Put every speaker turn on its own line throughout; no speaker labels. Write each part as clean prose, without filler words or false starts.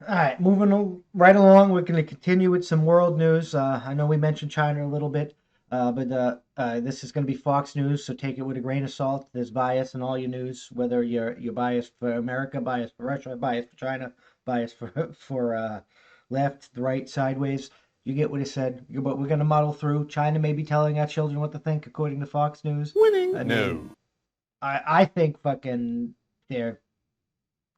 All right, right along, we're going to continue with some world news. I know we mentioned China a little bit, but this is going to be Fox News, so take it with a grain of salt. There's bias in all your news, whether you're biased for America, biased for Russia, biased for China, biased for for left, right, sideways. You get what it said. But we're going to muddle through. China may be telling our children what to think, according to Fox News.
Winning?
I
No.
mean, I think fucking they're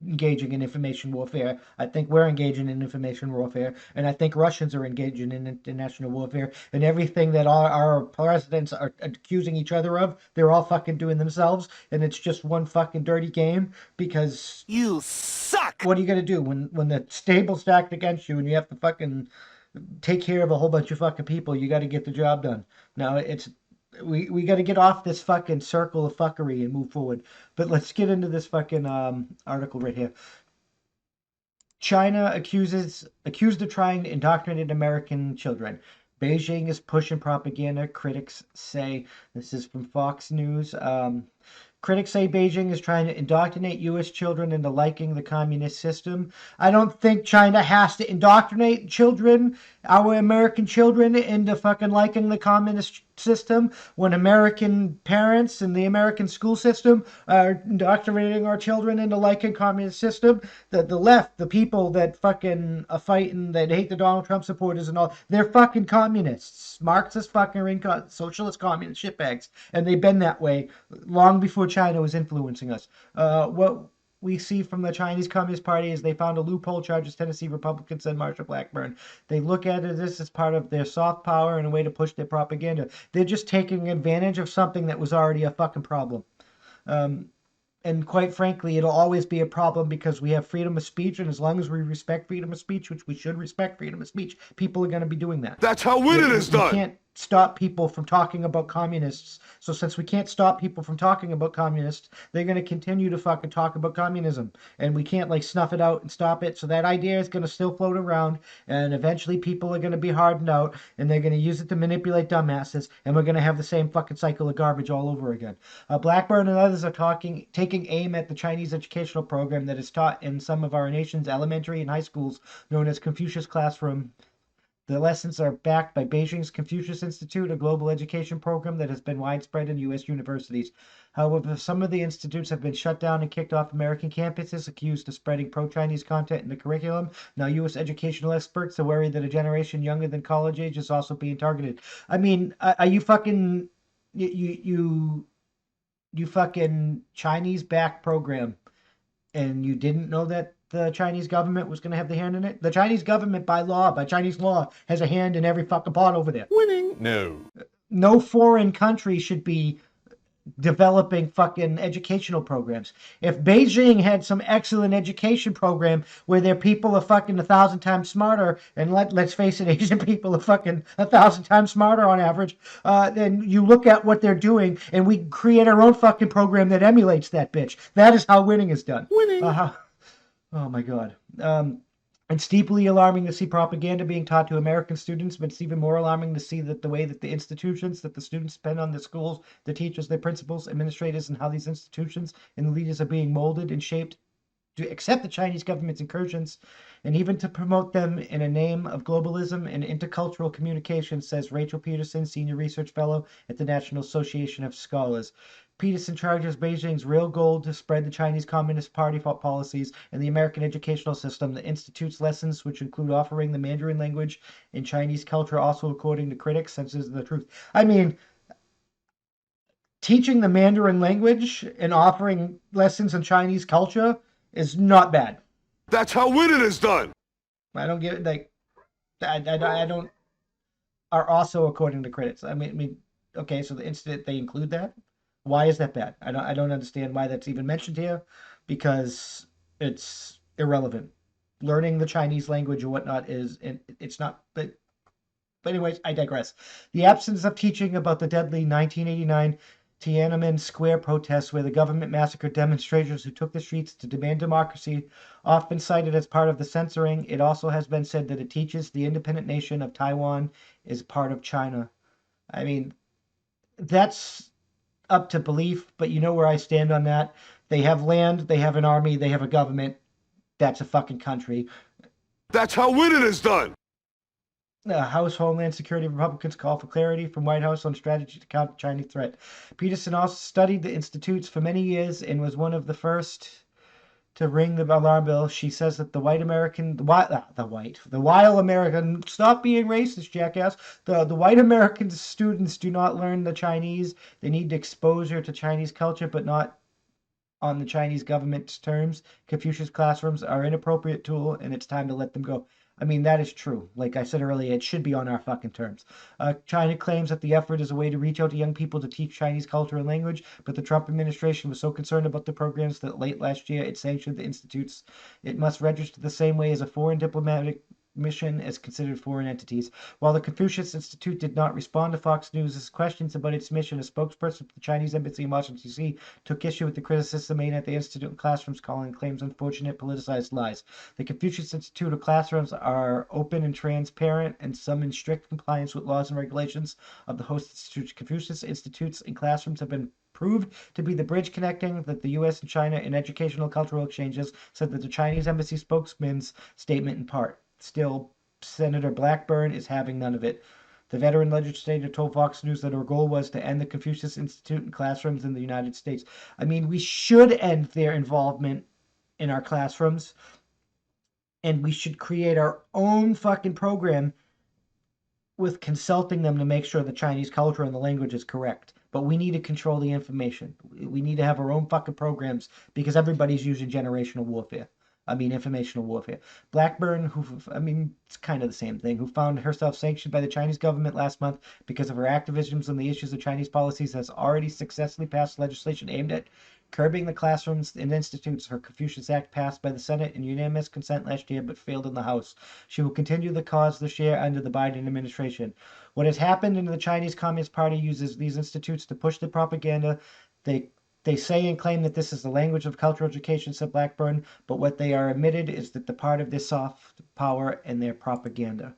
engaging in information warfare. I think we're engaging in information warfare, and I think Russians are engaging in international warfare. And everything that our presidents are accusing each other of, they're all fucking doing themselves, and it's just one fucking dirty game. Because
You suck!
what are you gonna do when the stable's stacked against you, and you have to fucking take care of a whole bunch of fucking people? You got to get the job done. Now it's we got to get off this fucking circle of fuckery and move forward. But let's get into this fucking article right here. China accused of trying to indoctrinate American children. Beijing is pushing propaganda, critics say. This is from Fox News. Critics say Beijing is trying to indoctrinate U.S. children into liking the communist system. I don't think China has to indoctrinate children, our American children, into fucking liking the communist system when American parents and the American school system are indoctrinating our children into liking communist system. The left, the people that fucking are fighting, that hate the Donald Trump supporters and all, they're fucking communists, Marxist fucking socialist communist shitbags, and they've been that way long before China was influencing us. What we see from the Chinese Communist Party is they found a loophole, charges Tennessee Republicans and Marsha Blackburn. They look at it this as part of their soft power and a way to push their propaganda. They're just taking advantage of something that was already a fucking problem. Um, and quite frankly, it'll always be a problem because we have freedom of speech, and as long as we respect freedom of speech, which we should respect freedom of speech, people are going to be doing that.
That's how winning is
We
done!
can't stop people from talking about communists. So since we can't stop people from talking about communists, they're going to continue to fucking talk about communism, and we can't like snuff it out and stop it. So that idea is going to still float around, and eventually people are going to be hardened out, and they're going to use it to manipulate dumbasses, and we're going to have the same fucking cycle of garbage all over again. Blackburn and others are taking aim at the Chinese educational program that is taught in some of our nation's elementary and high schools, known as Confucius Classroom. The lessons are backed by Beijing's Confucius Institute, a global education program that has been widespread in U.S. universities. However, some of the institutes have been shut down and kicked off American campuses, accused of spreading pro Chinese content in the curriculum. Now, U.S. educational experts are worried that a generation younger than college age is also being targeted. I mean, are you fucking. You fucking Chinese backed program, and you didn't know that the Chinese government was going to have the hand in it? The Chinese government, by law, by Chinese law, has a hand in every fucking pot over there.
Winning? No.
No foreign country should be developing fucking educational programs. If Beijing had some excellent education program where their people are fucking 1,000 times smarter, and let's face it, Asian people are fucking 1,000 times smarter on average, then you look at what they're doing, and we create our own fucking program that emulates that bitch. That is how winning is done.
Winning?
Oh my god. It's deeply alarming to see propaganda being taught to American students, but it's even more alarming to see that the way that the institutions that the students spend on the schools, the teachers, their principals, administrators, and how these institutions and the leaders are being molded and shaped to accept the Chinese government's incursions and even to promote them in a name of globalism and intercultural communication, says Rachel Peterson, Senior Research Fellow at the National Association of Scholars. Peterson charges Beijing's real goal to spread the Chinese Communist Party policies and the American educational system. The Institute's lessons, which include offering the Mandarin language and Chinese culture, also, according to critics, censors the truth. I mean, teaching the Mandarin language and offering lessons in Chinese culture is not bad.
That's how winning is done!
I don't get it. Like, I don't. Are also according to critics. Okay, so the incident they include that. Why is that bad? I don't understand why that's even mentioned here, because it's irrelevant. Learning the Chinese language or whatnot is it's not. But anyways, I digress. The absence of teaching about the deadly 1989 Tiananmen Square protests, where the government massacred demonstrators who took the streets to demand democracy, often cited as part of the censoring. It also has been said that it teaches the independent nation of Taiwan is part of China. I mean, that's up to belief, but you know where I stand on that. They have land, they have an army, they have a government. That's a fucking country.
That's how winning is done.
House Homeland Security Republicans call for clarity from White House on strategy to counter the Chinese threat. Peterson also studied the institutes for many years and was one of the first to ring the alarm bell. She says that the while American, stop being racist, jackass. The white American students do not learn the Chinese. They need exposure to Chinese culture, but not on the Chinese government's terms. Confucius classrooms are an inappropriate tool, and it's time to let them go. I mean, that is true. Like I said earlier, it should be on our fucking terms. China claims that the effort is a way to reach out to young people to teach Chinese culture and language, but the Trump administration was so concerned about the programs that late last year it sanctioned the institutes. It must register the same way as a foreign diplomatic mission as considered foreign entities. While the Confucius Institute did not respond to Fox News' questions about its mission, a spokesperson for the Chinese embassy in Washington, D.C. took issue with the criticism made at the Institute and classrooms, calling claims unfortunate, politicized lies. The Confucius Institute of classrooms are open and transparent and some in strict compliance with laws and regulations of the host institutes. Confucius Institutes and classrooms have been proved to be the bridge connecting that the U.S. and China in educational cultural exchanges, said that the Chinese embassy spokesman's statement in part. Still, Senator Blackburn is having none of it. The veteran legislator told Fox News that her goal was to end the Confucius Institute in classrooms in the United States. I mean, we should end their involvement in our classrooms, and we should create our own fucking program with consulting them to make sure the Chinese culture and the language is correct. But we need to control the information. We need to have our own fucking programs because everybody's using informational warfare. Blackburn, it's kind of the same thing, who found herself sanctioned by the Chinese government last month because of her activisms on the issues of Chinese policies, has already successfully passed legislation aimed at curbing the classrooms and institutes. Her Confucius Act passed by the Senate in unanimous consent last year, but failed in the House. She will continue the cause this year under the Biden administration. What has happened in the Chinese Communist Party uses these institutes to push the propaganda. They say and claim that this is the language of cultural education, said Blackburn, but what they are admitted is that the part of their soft power and their propaganda.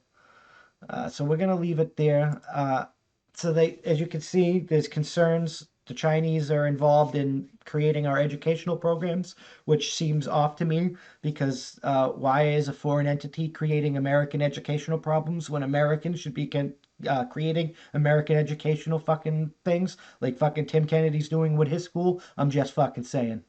So we're going to leave it there. As you can see, there's concerns. The Chinese are involved in creating our educational programs, which seems off to me because why is a foreign entity creating American educational problems when Americans should be creating American educational fucking things like fucking Tim Kennedy's doing with his school? I'm just fucking saying.